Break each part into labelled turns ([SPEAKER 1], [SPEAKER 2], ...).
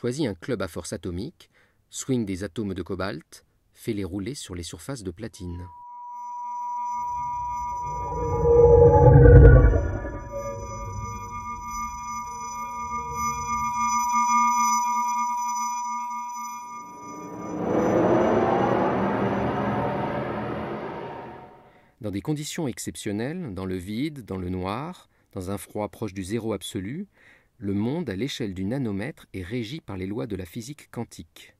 [SPEAKER 1] choisit un club à force atomique, swing des atomes de cobalt, fait les rouler sur les surfaces de platine. Dans des conditions exceptionnelles, dans le vide, dans le noir, dans un froid proche du zéro absolu, le monde à l'échelle du nanomètre est régi par les lois de la physique quantique.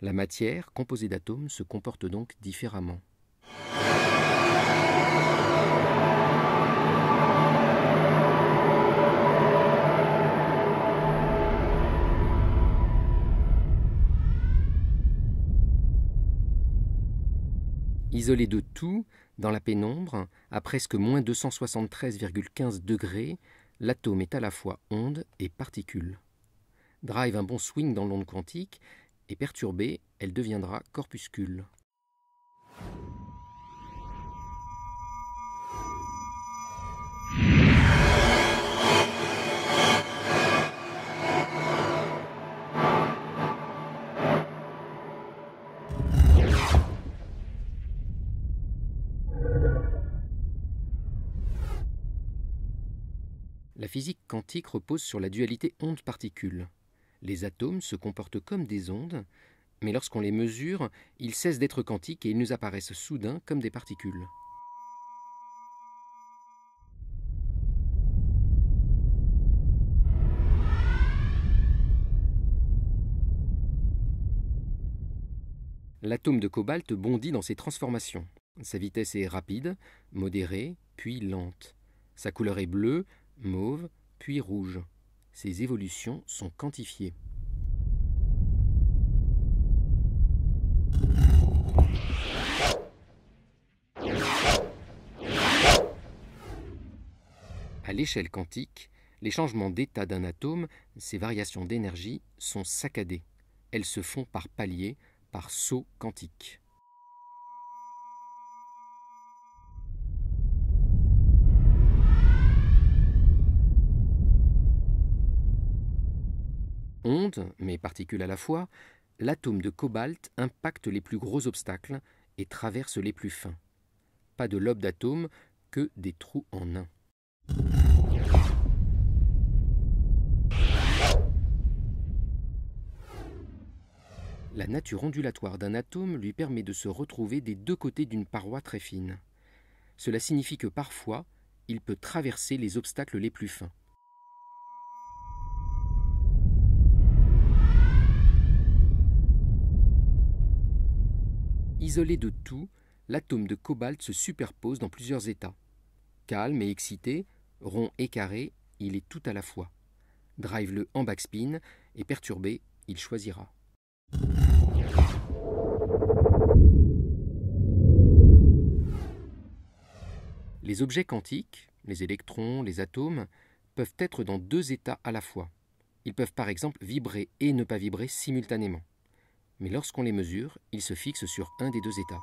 [SPEAKER 1] La matière, composée d'atomes, se comporte donc différemment. Isolé de tout, dans la pénombre, à presque moins 273,15 degrés, l'atome est à la fois onde et particule. Drive un bon swing dans l'onde quantique, et perturbée, elle deviendra corpuscule. La physique quantique repose sur la dualité onde-particule. Les atomes se comportent comme des ondes, mais lorsqu'on les mesure, ils cessent d'être quantiques et ils nous apparaissent soudain comme des particules. L'atome de cobalt bondit dans ses transformations. Sa vitesse est rapide, modérée, puis lente. Sa couleur est bleue, mauve, puis rouge. Ces évolutions sont quantifiées. À l'échelle quantique, les changements d'état d'un atome, ces variations d'énergie, sont saccadées. Elles se font par paliers, par sauts quantiques. Onde, mais particule à la fois, l'atome de cobalt impacte les plus gros obstacles et traverse les plus fins. Pas de lobe d'atome, que des trous en nain. La nature ondulatoire d'un atome lui permet de se retrouver des deux côtés d'une paroi très fine. Cela signifie que parfois, il peut traverser les obstacles les plus fins. Isolé de tout, l'atome de cobalt se superpose dans plusieurs états. Calme et excité, rond et carré, il est tout à la fois. Drive-le en backspin et perturbé, il choisira. Les objets quantiques, les électrons, les atomes, peuvent être dans deux états à la fois. Ils peuvent par exemple vibrer et ne pas vibrer simultanément. Mais lorsqu'on les mesure, ils se fixent sur un des deux états.